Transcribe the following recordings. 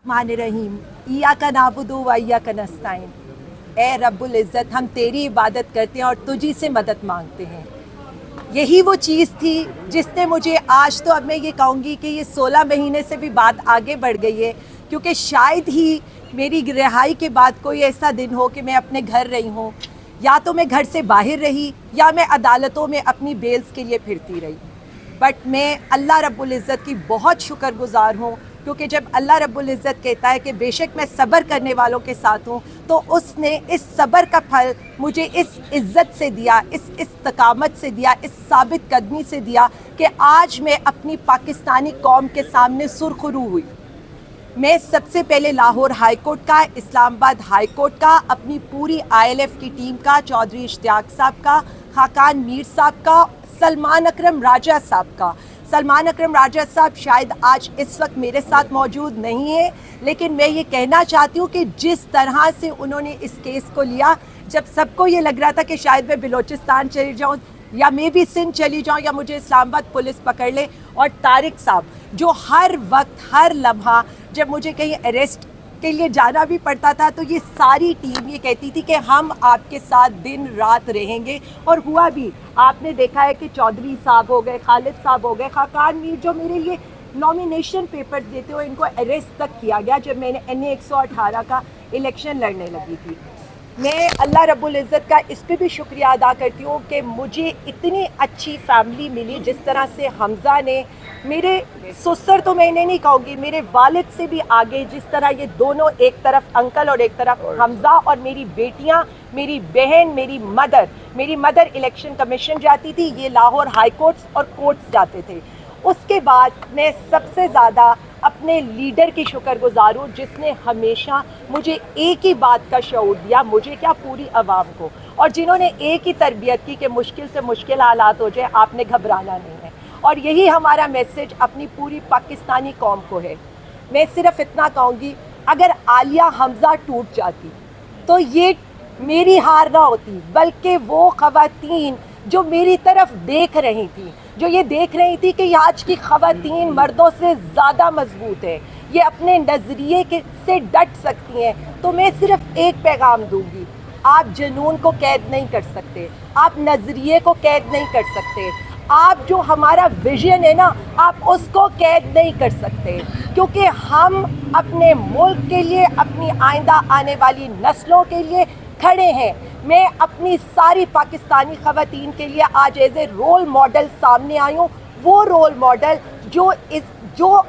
मान रहीम इय्याका नअबुदु व इय्याका नस्तईन। ए रब्बुल इज़्ज़त, हम तेरी इबादत करते हैं और तुझी से मदद मांगते हैं। यही वो चीज़ थी जिसने मुझे आज, तो अब मैं ये कहूँगी कि ये 16 महीने से भी बात आगे बढ़ गई है, क्योंकि शायद ही मेरी रिहाई के बाद कोई ऐसा दिन हो कि मैं अपने घर रही हूँ, या तो मैं घर से बाहर रही या मैं अदालतों में अपनी बेल्स के लिए फिरती रही। बट मैं अल्लाह रब्बुल इज़्ज़त की बहुत शुक्रगुज़ार हूँ, क्योंकि जब अल्लाह रब्बुल इज़्ज़त कहता है कि बेशक मैं सब्र करने वालों के साथ हूँ, तो उसने इस सब्र का फल मुझे इस इज़्ज़त से दिया, इस इस्तकामत से दिया, इस साबित कदमी से दिया कि आज मैं अपनी पाकिस्तानी कौम के सामने सुरखरू हुई। मैं सबसे पहले लाहौर हाई कोर्ट का, इस्लामाबाद हाई कोर्ट का, अपनी पूरी ILF की टीम का, चौधरी इश्तियाक साहब का, खाकान मीर साहब का, सलमान अकरम राजा साहब का। सलमान अकरम राजा साहब शायद आज इस वक्त मेरे साथ मौजूद नहीं है, लेकिन मैं ये कहना चाहती हूँ कि जिस तरह से उन्होंने इस केस को लिया, जब सबको ये लग रहा था कि शायद मैं बलूचिस्तान चली जाऊँ या मैं भी सिंध चली जाऊँ या मुझे इस्लामाबाद पुलिस पकड़ ले, और तारिक साहब जो हर वक्त हर लम्हा जब मुझे कहीं अरेस्ट के लिए जाना भी पड़ता था, तो ये सारी टीम ये कहती थी कि हम आपके साथ दिन रात रहेंगे, और हुआ भी। आपने देखा है कि चौधरी साहब हो गए, खालिद साहब हो गए, खाकान मीर जो मेरे लिए नॉमिनेशन पेपर्स देते हुए इनको अरेस्ट तक किया गया जब मैंने NA 118 का इलेक्शन लड़ने लगी थी। मैं अल्लाह रब्बुल इज़्ज़त का इस पे भी शुक्रिया अदा करती हूँ कि मुझे इतनी अच्छी फैमिली मिली, जिस तरह से हमज़ा ने, मेरे ससुर तो मैं इन्हें नहीं कहूँगी, मेरे वालिद से भी आगे, जिस तरह ये दोनों, एक तरफ अंकल और एक तरफ हमज़ा, और मेरी बेटियाँ, मेरी बहन, मेरी मदर इलेक्शन कमीशन जाती थी, ये लाहौर हाई कोर्ट्स और कोर्ट्स जाते थे। उसके बाद मैं सबसे ज़्यादा अपने लीडर की शुक्रगुज़ार हूँ, जिसने हमेशा मुझे एक ही बात का शऊर दिया, मुझे क्या पूरी आवाम को, और जिन्होंने एक ही तरबियत की कि मुश्किल से मुश्किल हालात हो जाए, आपने घबराना नहीं है। और यही हमारा मैसेज अपनी पूरी पाकिस्तानी कौम को है। मैं सिर्फ इतना कहूँगी, अगर आलिया हमज़ा टूट जाती तो ये मेरी हार ना होती, बल्कि वो ख़वातीन जो मेरी तरफ देख रही थी, जो ये देख रही थी कि आज की ख़वातीन मर्दों से ज़्यादा मजबूत है, ये अपने नज़रिए के से डट सकती हैं, तो मैं सिर्फ एक पैगाम दूंगी, आप जुनून को कैद नहीं कर सकते, आप नज़रिए को कैद नहीं कर सकते, आप जो हमारा विजन है ना, आप उसको कैद नहीं कर सकते, क्योंकि हम अपने मुल्क के लिए, अपनी आइंदा आने वाली नस्लों के लिए खड़े हैं। मैं अपनी सारी पाकिस्तानी ख़वातीन के लिए आज एज ए रोल मॉडल सामने आई हूँ, वो रोल मॉडल जो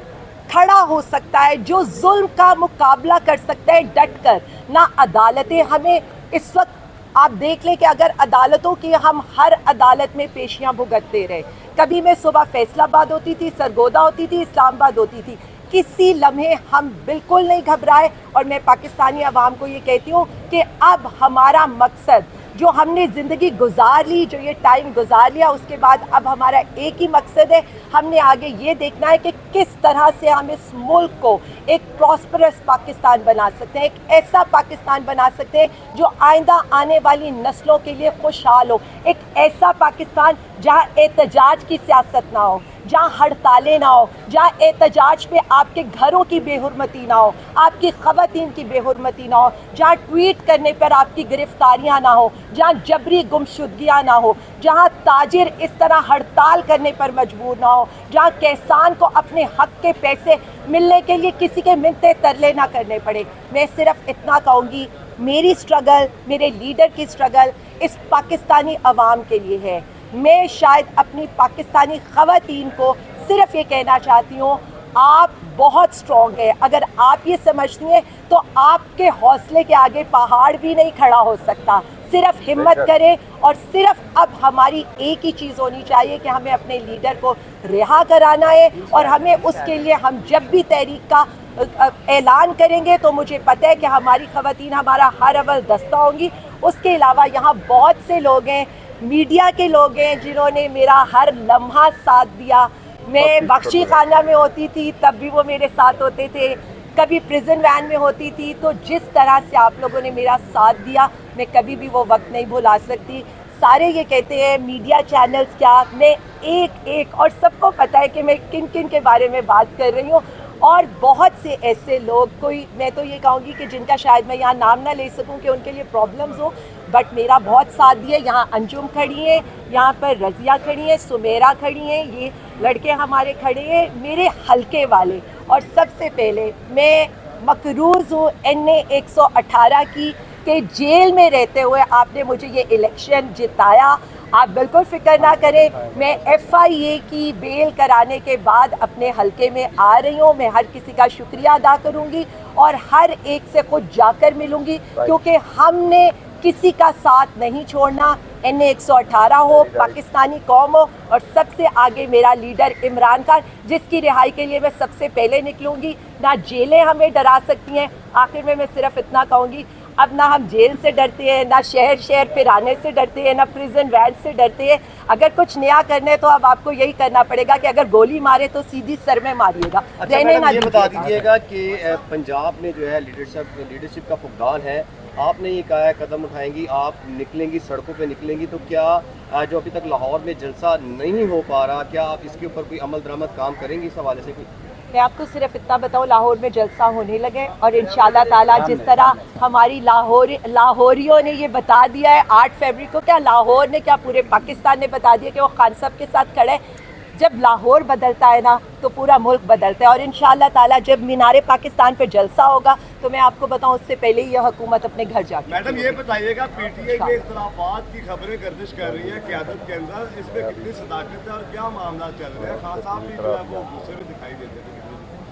खड़ा हो सकता है, जो जुल्म का मुकाबला कर सकता है डट कर। ना अदालतें हमें इस वक्त, आप देख लें कि अगर अदालतों की हम हर अदालत में पेशियां भुगतते रहे, कभी मैं सुबह फैसलाबाद होती थी, सरगोदा होती थी, इस्लामाबाद होती थी, किसी लम्हे हम बिल्कुल नहीं घबराए। और मैं पाकिस्तानी अवाम को ये कहती हूँ कि अब हमारा मकसद, जो हमने ज़िंदगी गुजार ली, जो ये टाइम गुजार लिया, उसके बाद अब हमारा एक ही मकसद है, हमने आगे ये देखना है कि किस तरह से हम इस मुल्क को एक प्रॉस्परस पाकिस्तान बना सकते हैं, एक ऐसा पाकिस्तान बना सकते हैं जो आइंदा आने वाली नस्लों के लिए खुशहाल हो, एक ऐसा पाकिस्तान जहाँ एहतजाज की सियासत ना हो, जहाँ हड़तालें ना हो, जहाँ एहतजाज पे आपके घरों की बेहुरमती ना हो, आपकी ख़वातीन की बेहुरमती ना हो, जहाँ ट्वीट करने पर आपकी गिरफ्तारियाँ ना हो, जहाँ जबरी गुमशुदगियाँ ना हो, जहाँ ताजिर इस तरह हड़ताल करने पर मजबूर ना हो, जहाँ किसान को अपने हक के पैसे मिलने के लिए किसी के मिन्नतें तरले ना करने पड़े। मैं सिर्फ इतना कहूँगी, मेरी स्ट्रगल, मेरे लीडर की स्ट्रगल इस पाकिस्तानी अवाम के लिए है। मैं शायद अपनी पाकिस्तानी ख़वातीन को सिर्फ ये कहना चाहती हूँ, आप बहुत स्ट्रॉन्ग है। अगर आप ये समझती हैं तो आपके हौसले के आगे पहाड़ भी नहीं खड़ा हो सकता। सिर्फ हिम्मत करें, और सिर्फ अब हमारी एक ही चीज़ होनी चाहिए कि हमें अपने लीडर को रिहा कराना है, और हमें उसके लिए, हम जब भी तहरीक का ऐलान करेंगे तो मुझे पता है कि हमारी ख़वातीन हमारा हर अव्वल दस्ता होंगी। उसके अलावा यहाँ बहुत से लोग हैं, मीडिया के लोग हैं, जिन्होंने मेरा हर लम्हा साथ दिया। मैं बख्शी खाना में होती थी तब भी वो मेरे साथ होते थे, कभी प्रिजन वैन में होती थी, तो जिस तरह से आप लोगों ने मेरा साथ दिया, मैं कभी भी वो वक्त नहीं भुला सकती। सारे ये कहते हैं मीडिया चैनल्स क्या, मैं एक एक, और सबको पता है कि मैं किन किन के बारे में बात कर रही हूँ, اور بہت سے ایسے لوگ, کوئی میں تو یہ کہوں گی کہ جن کا شاید میں یہاں نام نہ لے سکوں کہ ان کے لیے پرابلمز ہو, بٹ میرا بہت ساتھ دیا. یہاں انجم کھڑی ہیں, یہاں پر رضیہ کھڑی ہیں, سمیرہ کھڑی ہیں, یہ لڑکے ہمارے کھڑے ہیں میرے حلقے والے. اور سب سے پہلے میں مقروض ہوں NA 118 کی کہ جیل میں رہتے ہوئے آپ نے مجھے یہ الیکشن جتایا. آپ بالکل فکر نہ کریں, میں FIA کی بیل کرانے کے بعد اپنے حلقے میں آ رہی ہوں. میں ہر کسی کا شکریہ ادا کروں گی اور ہر ایک سے خود جا کر ملوں گی, کیونکہ ہم نے کسی کا ساتھ نہیں چھوڑنا. NA 118 ہو, پاکستانی قوم ہو, اور سب سے آگے میرا لیڈر عمران خان, جس کی رہائی کے لیے میں سب سے پہلے نکلوں گی. نہ جیلیں ہمیں ڈرا سکتی ہیں. آخر میں صرف اتنا کہوں گی, اب نہ ہم جیل سے ڈرتے ہیں, نہ شہر پھرانے سے ڈرتے ہیں, نہ پریزن وین سے ڈرتے ہیں. اگر کچھ نیا کرنا ہے تو اب آپ کو یہی کرنا پڑے گا کہ اگر گولی مارے تو سیدھی سر میں ماریے گا. رہنے نہ یہ بتا دیجیے گا کہ پنجاب میں جو ہے لیڈرشپ کا فقدان ہے, آپ نے یہ کہا ہے قدم اٹھائیں گی, آپ نکلیں گی, سڑکوں پہ نکلیں گی, تو کیا جو ابھی تک لاہور میں جلسہ نہیں ہو پا رہا, کیا آپ اس کے اوپر کوئی عمل درآمد کام کریں گی اس حوالے سے؟ میں آپ کو صرف اتنا بتاؤں, لاہور میں جلسہ ہونے لگے, اور انشاءاللہ تعالیٰ جس طرح ہماری لاہوریوں نے یہ بتا دیا ہے 8 فروری کو, کیا لاہور نے, کیا پورے پاکستان نے بتا دیا کہ وہ خان صاحب کے ساتھ کھڑے. جب لاہور بدلتا ہے نا تو پورا ملک بدلتا ہے. اور انشاءاللہ تعالیٰ جب مینار پاکستان پہ جلسہ ہوگا تو میں آپ کو بتاؤں اس سے پہلے ہی یہ حکومت اپنے گھر جا کے. میڈم یہ بتائیے گا, PTI میں اختلافات کی خبریں گردش کر رہی ہے قیادت کے اندر, اس میں کتنی صداقت ہے اور کیا معاملہ چل رہے ہیں؟ خان صاحب بھی جو ہے وہ غصے میں دکھائی دیتے ہیں.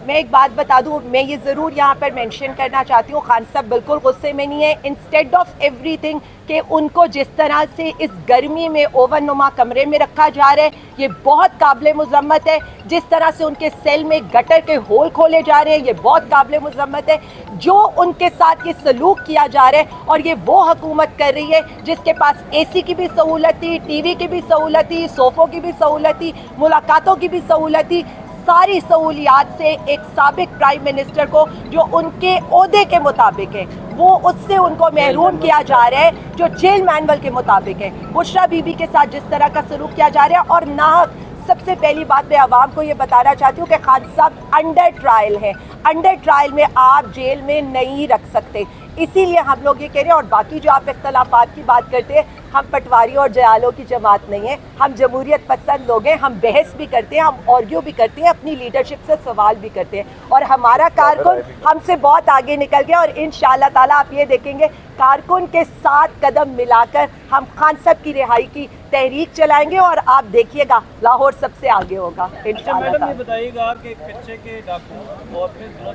میں ایک بات بتا دوں, میں یہ ضرور یہاں پر مینشن کرنا چاہتی ہوں, خان صاحب بالکل غصے میں نہیں ہے. انسٹیڈ آف ایوری تھنگ کہ ان کو جس طرح سے اس گرمی میں اوون نما کمرے میں رکھا جا رہا ہے, یہ بہت قابل مذمت ہے. جس طرح سے ان کے سیل میں گٹر کے ہول کھولے جا رہے ہیں, یہ بہت قابل مذمت ہے. جو ان کے ساتھ یہ سلوک کیا جا رہا ہے, اور یہ وہ حکومت کر رہی ہے جس کے پاس AC کی بھی سہولت تھی, TV کی بھی سہولت تھی, صوفوں کی بھی سہولت تھی, ملاقاتوں کی بھی سہولت تھی, ساری سہولیات سے ایک سابق پرائم منسٹر کو جو ان کے عہدے کے مطابق ہے, وہ اس سے ان کو محروم کیا جا رہا ہے جو جیل مینول کے مطابق ہے. بشرا بی بی کے ساتھ جس طرح کا سلوک کیا جا رہا ہے, اور ناحق. سب سے پہلی بات میں عوام کو یہ بتانا چاہتی ہوں کہ خان صاحب انڈر ٹرائل ہیں. انڈر ٹرائل میں آپ جیل میں نہیں رکھ سکتے, اسی لیے ہم لوگ یہ کہہ رہے ہیں. اور باقی جو آپ اختلافات کی بات کرتے ہیں, ہم پٹواریوں اور جیالوں کی جماعت نہیں ہے, ہم جمہوریت پسند لوگ ہیں. ہم بحث بھی کرتے ہیں, ہم آرگیو بھی کرتے ہیں, اپنی لیڈرشپ سے سوال بھی کرتے ہیں, اور ہمارا کارکن ہم سے بہت آگے نکل گیا. اور انشاءاللہ تعالیٰ آپ یہ دیکھیں گے, کارکن کے ساتھ قدم ملا کر ہم خان صاحب کی رہائی کی تحریک چلائیں گے, اور آپ دیکھیے گا لاہور سب سے آگے ہوگا. میڈم یہ بتائیے گا کہ کچے کے ڈاکو اور